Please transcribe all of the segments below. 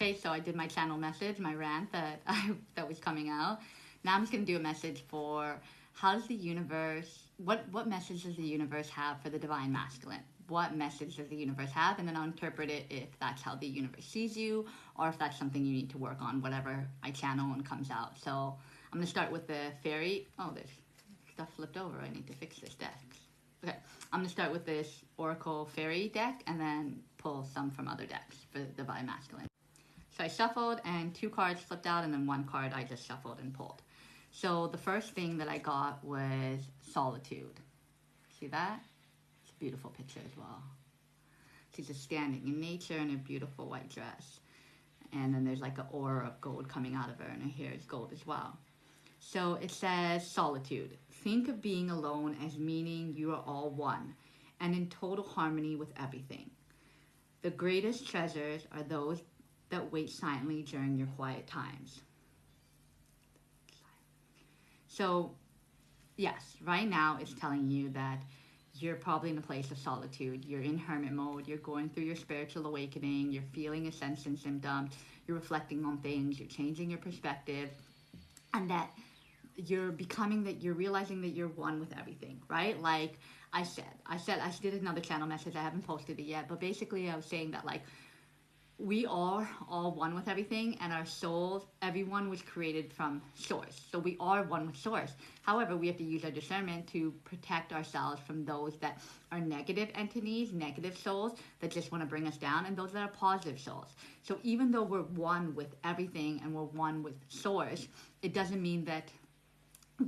Okay, so I did my channel message, my rant that was coming out. Now I'm just gonna do a message for how does the universe, what message does the universe have for the divine masculine? What message does the universe have? And then I'll interpret it if that's how the universe sees you, or if that's something you need to work on, whatever I channel and comes out. So I'm gonna start with the fairy. Oh, there's stuff flipped over. I need to fix this deck. Okay, I'm gonna start with this Oracle Fairy deck and then pull some from other decks for the divine masculine. So I shuffled and 2 cards flipped out and then 1 card I just shuffled and pulled. So the first thing that I got was solitude. See that? It's a beautiful picture as well. She's just standing in nature in a beautiful white dress. And then there's like an aura of gold coming out of her and her hair is gold as well. So it says solitude. Think of being alone as meaning you are all one and in total harmony with everything. The greatest treasures are those that wait silently during your quiet times. So yes, right now it's telling you that you're probably in a place of solitude. You're in hermit mode. You're going through your spiritual awakening. You're feeling a sense and symptoms. You're reflecting on things. You're changing your perspective. And that you're realizing that you're one with everything, right? Like I did another channel message. I haven't posted it yet. But basically I was saying that like, we are all one with everything, and our souls, everyone was created from source. So we are one with source. However, we have to use our discernment to protect ourselves from those that are negative entities, negative souls that just want to bring us down, and those that are positive souls. So even though we're one with everything and we're one with source, it doesn't mean that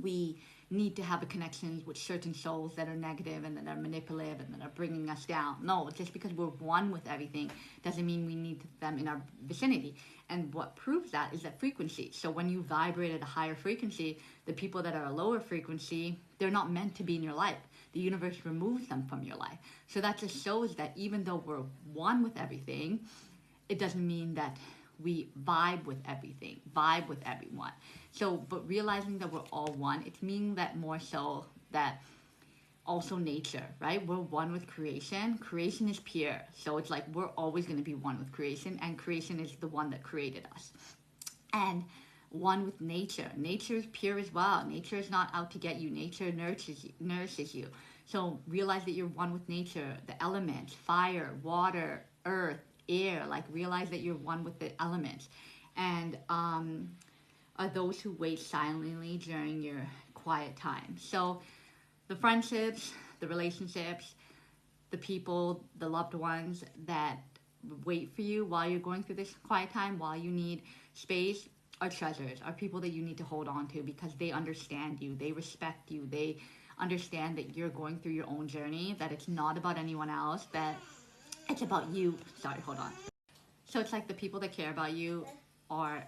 we need to have a connection with certain souls that are negative and that are manipulative and that are bringing us down. No, just because we're one with everything doesn't mean we need them in our vicinity. And what proves that is that frequency. So when you vibrate at a higher frequency, the people that are a lower frequency, they're not meant to be in your life. The universe removes them from your life. So that just shows that even though we're one with everything, it doesn't mean that we vibe with everything, vibe with everyone. So, but realizing that we're all one, it's meaning that more so that also nature, right? We're one with creation. Creation is pure. So it's like we're always going to be one with creation, and creation is the one that created us. And one with nature. Nature is pure as well. Nature is not out to get you. Nature nourishes you. So realize that you're one with nature, the elements, fire, water, earth, air, like realize that you're one with the elements. And are those who wait silently during your quiet time. So the friendships, the relationships, the people, the loved ones that wait for you while you're going through this quiet time, while you need space, are treasures, are people that you need to hold on to because they understand you, they respect you, they understand that you're going through your own journey, that it's not about anyone else, that it's about you. Sorry, hold on. So it's like the people that care about you are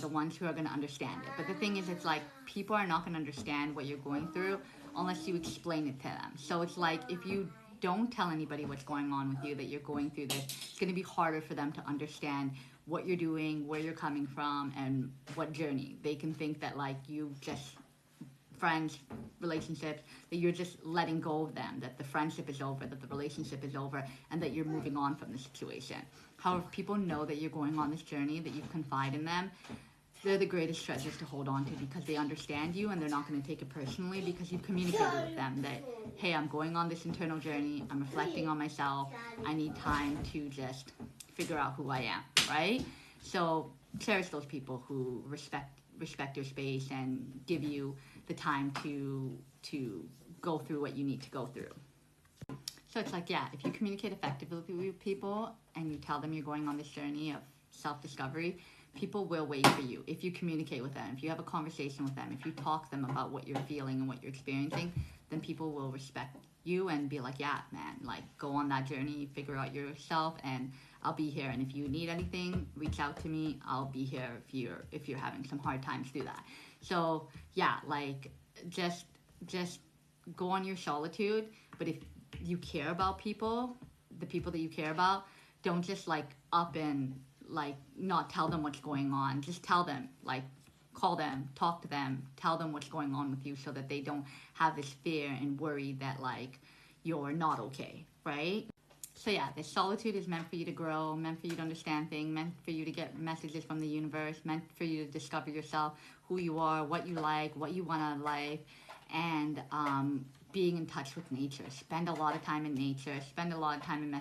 the ones who are going to understand it. But the thing is, it's like people are not going to understand what you're going through unless you explain it to them. So it's like if you don't tell anybody what's going on with you, that you're going through this, it's going to be harder for them to understand what you're doing, where you're coming from, and what journey. They can think that like you just friends, relationships, that you're just letting go of them, that the friendship is over, that the relationship is over, and that you're moving on from the situation. However, if people know that you're going on this journey, that you confide in them, they're the greatest treasures to hold on to because they understand you and they're not going to take it personally because you've communicated with them that, hey, I'm going on this internal journey, I'm reflecting on myself, I need time to just figure out who I am, right? So cherish those people who respect your space and give you the time to go through what you need to go through. So it's like, yeah, if you communicate effectively with people and you tell them you're going on this journey of self-discovery, people will wait for you. If you communicate with them, if you have a conversation with them, if you talk to them about what you're feeling and what you're experiencing, then people will respect you and be like, yeah, man, like go on that journey, figure out yourself, and I'll be here. And if you need anything, reach out to me. I'll be here if you're having some hard times, do that. So yeah, like just go on your solitude. But if you care about people, the people that you care about, don't just like up and like not tell them what's going on. Just tell them, like call them, talk to them, tell them what's going on with you so that they don't have this fear and worry that like you're not okay, right? So yeah, this solitude is meant for you to grow, meant for you to understand things, meant for you to get messages from the universe, meant for you to discover yourself, who you are, what you like, what you want out of life, and being in touch with nature. Spend a lot of time in nature. Spend a lot of time in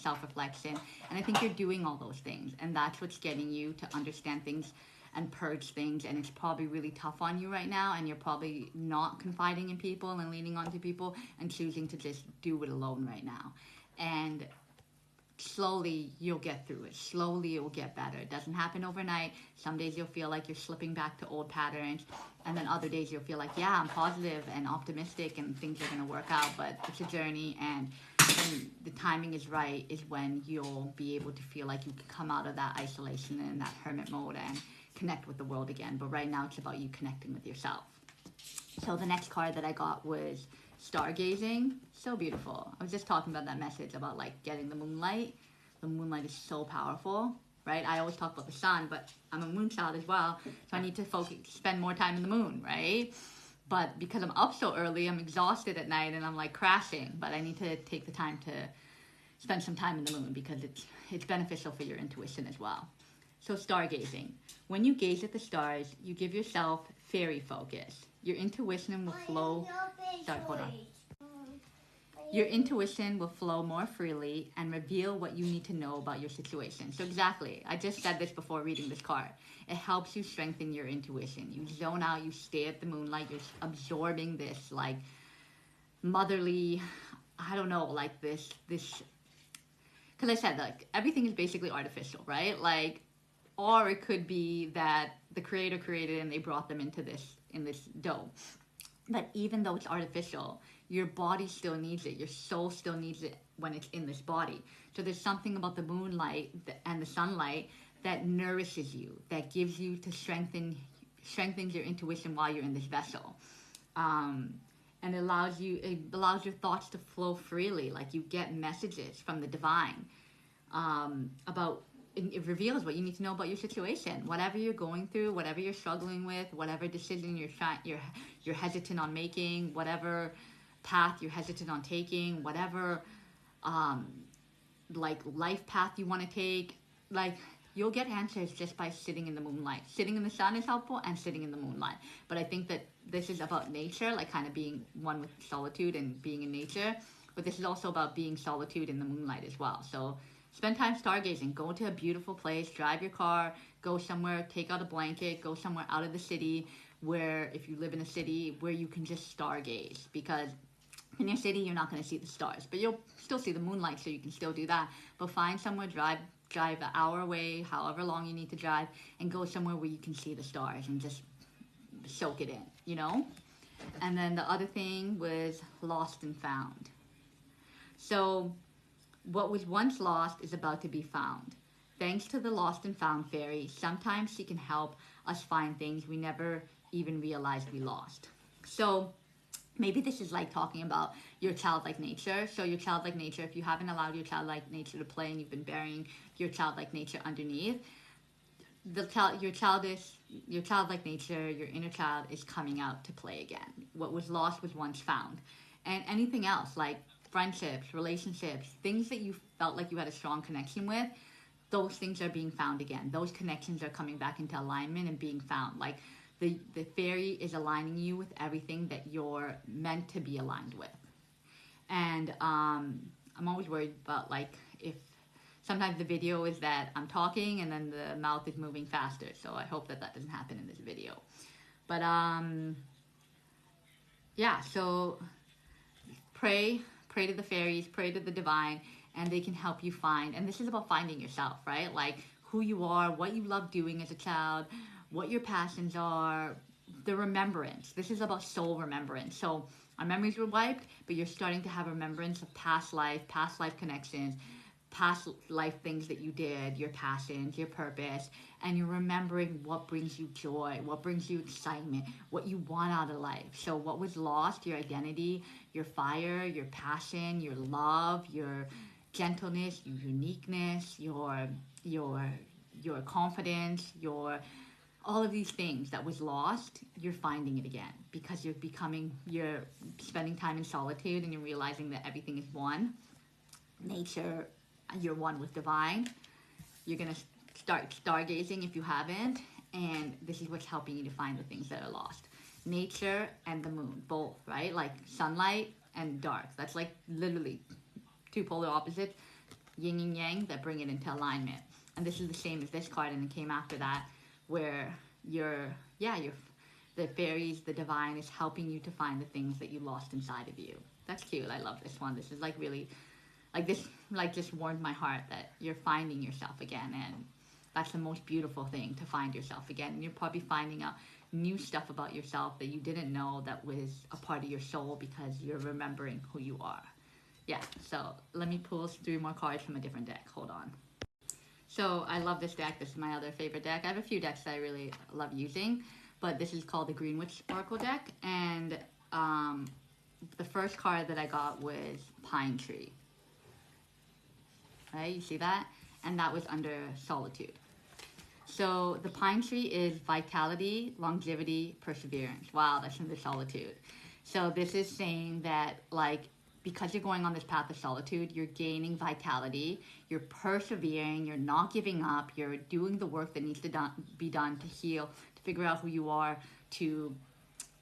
self-reflection. And I think you're doing all those things, and that's what's getting you to understand things and purge things. And it's probably really tough on you right now, and you're probably not confiding in people and leaning onto people and choosing to just do it alone right now. And slowly you'll get through it. Slowly it will get better. It doesn't happen overnight. Some days you'll feel like you're slipping back to old patterns, and then other days you'll feel like, yeah, I'm positive and optimistic and things are going to work out. But it's a journey, and when the timing is right is when you'll be able to feel like you can come out of that isolation and that hermit mode and connect with the world again. But right now it's about you connecting with yourself. So the next card that I got was stargazing. So beautiful. I was just talking about that message about like getting the moonlight. The moonlight is so powerful, right? I always talk about the sun, but I'm a moon child as well, so I need to spend more time in the moon, right? But because I'm up so early, I'm exhausted at night and I'm like crashing. But I need to take the time to spend some time in the moon because it's beneficial for your intuition as well. So stargazing. When you gaze at the stars, you give yourself fairy focus. Your intuition will flow. Sorry, hold on. Your intuition will flow more freely and reveal what you need to know about your situation. So exactly, I just said this before reading this card. It helps you strengthen your intuition. You zone out, you stay at the moonlight, you're absorbing this like motherly, I don't know, like this, because I said like everything is basically artificial, right? Like, or it could be that the creator created and they brought them into this, in this dough. But even though it's artificial, your body still needs it. Your soul still needs it when it's in this body. So there's something about the moonlight and the sunlight that nourishes you, that gives you to strengthens your intuition while you're in this vessel. And it allows your thoughts to flow freely. Like you get messages from the divine about. It reveals what you need to know about your situation, whatever you're going through, whatever you're struggling with, whatever decision you're hesitant on making, whatever path you're hesitant on taking, whatever like life path you want to take. Like you'll get answers just by sitting in the moonlight. Sitting in the sun is helpful, and sitting in the moonlight. But I think that this is about nature, like kind of being one with solitude and being in nature. But this is also about being solitude in the moonlight as well. So spend time stargazing. Go to a beautiful place, drive your car, go somewhere, take out a blanket, go somewhere out of the city where, if you live in a city, where you can just stargaze. Because in your city, you're not going to see the stars, but you'll still see the moonlight, so you can still do that. But find somewhere, drive an hour away, however long you need to drive, and go somewhere where you can see the stars and just soak it in, you know? And then the other thing was lost and found. So what was once lost is about to be found. Thanks to the lost and found fairy, sometimes she can help us find things we never even realized we lost. So maybe this is like talking about your childlike nature. So your childlike nature, if you haven't allowed your childlike nature to play and you've been burying your childlike nature underneath, your childlike nature, your inner child is coming out to play again. What was lost was once found. And anything else like friendships, relationships, things that you felt like you had a strong connection with, those things are being found again. Those connections are coming back into alignment and being found. Like the fairy is aligning you with everything that you're meant to be aligned with. And I'm always worried about like if sometimes the video is that I'm talking and then the mouth is moving faster. So I hope that doesn't happen in this video. But yeah, so pray to the fairies, pray to the divine, and they can help you find. And this is about finding yourself, right? Like who you are, what you love doing as a child, what your passions are, the remembrance. This is about soul remembrance. So our memories were wiped, but you're starting to have remembrance of past life connections, past life things that you did, your passions, your purpose, and you're remembering what brings you joy, what brings you excitement, what you want out of life. So what was lost, your identity, your fire, your passion, your love, your gentleness, your uniqueness, your confidence, your all of these things that was lost, you're finding it again because you're spending time in solitude and you're realizing that everything is one. nature, you're one with divine. You're gonna start stargazing if you haven't, and this is what's helping you to find the things that are lost. Nature and the moon, both, right? Like sunlight and dark. That's like literally two polar opposites, yin and yang, that bring it into alignment. And this is the same as this card, and it came after that, where you're the fairies, the divine is helping you to find the things that you lost inside of you. That's cute. I love this one. This is like really, like this, like just warmed my heart that you're finding yourself again, and that's the most beautiful thing, to find yourself again. And you're probably finding out new stuff about yourself that you didn't know that was a part of your soul, because you're remembering who you are. Yeah, so let me pull 3 more cards from a different deck. Hold on. So I love this deck. This is my other favorite deck. I have a few decks that I really love using, but this is called the Greenwich Sparkle deck. And the first card that I got was Pine Tree. Right, you see that? And that was under Solitude. So the Pine Tree is vitality, longevity, perseverance. Wow, that's under Solitude. So this is saying that, like, because you're going on this path of solitude, you're gaining vitality, you're persevering, you're not giving up, you're doing the work that needs to be done to heal, to figure out who you are, to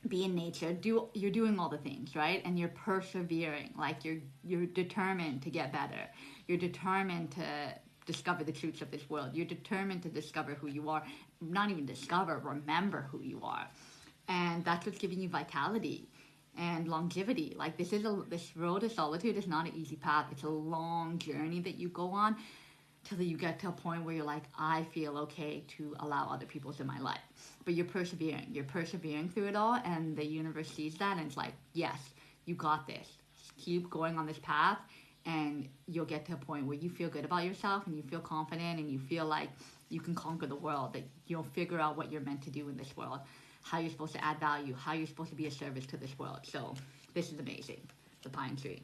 be in nature. You're doing all the things, right? And you're persevering, like you're determined to get better. You're determined to discover the truths of this world. You're determined to discover who you are. Not even discover, remember who you are. And that's what's giving you vitality and longevity. Like this road to solitude is not an easy path. It's a long journey that you go on till you get to a point where you're like, I feel okay to allow other people into my life. But you're persevering. You're persevering through it all, and the universe sees that, and it's like, yes, you got this. Just keep going on this path, and you'll get to a point where you feel good about yourself, and you feel confident, and you feel like you can conquer the world, that you'll figure out what you're meant to do in this world, how you're supposed to add value, how you're supposed to be a service to this world. So this is amazing, the Pine Tree.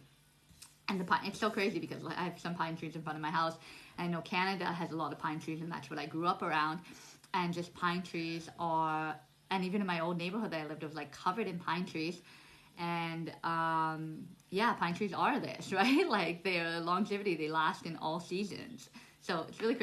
And the pine, it's so crazy because I have some pine trees in front of my house. I know Canada has a lot of pine trees, and that's what I grew up around. And just pine trees are, and even in my old neighborhood that I lived, it was like covered in pine trees. And yeah, pine trees are this, right? Like, their longevity, they last in all seasons. So it's really crazy.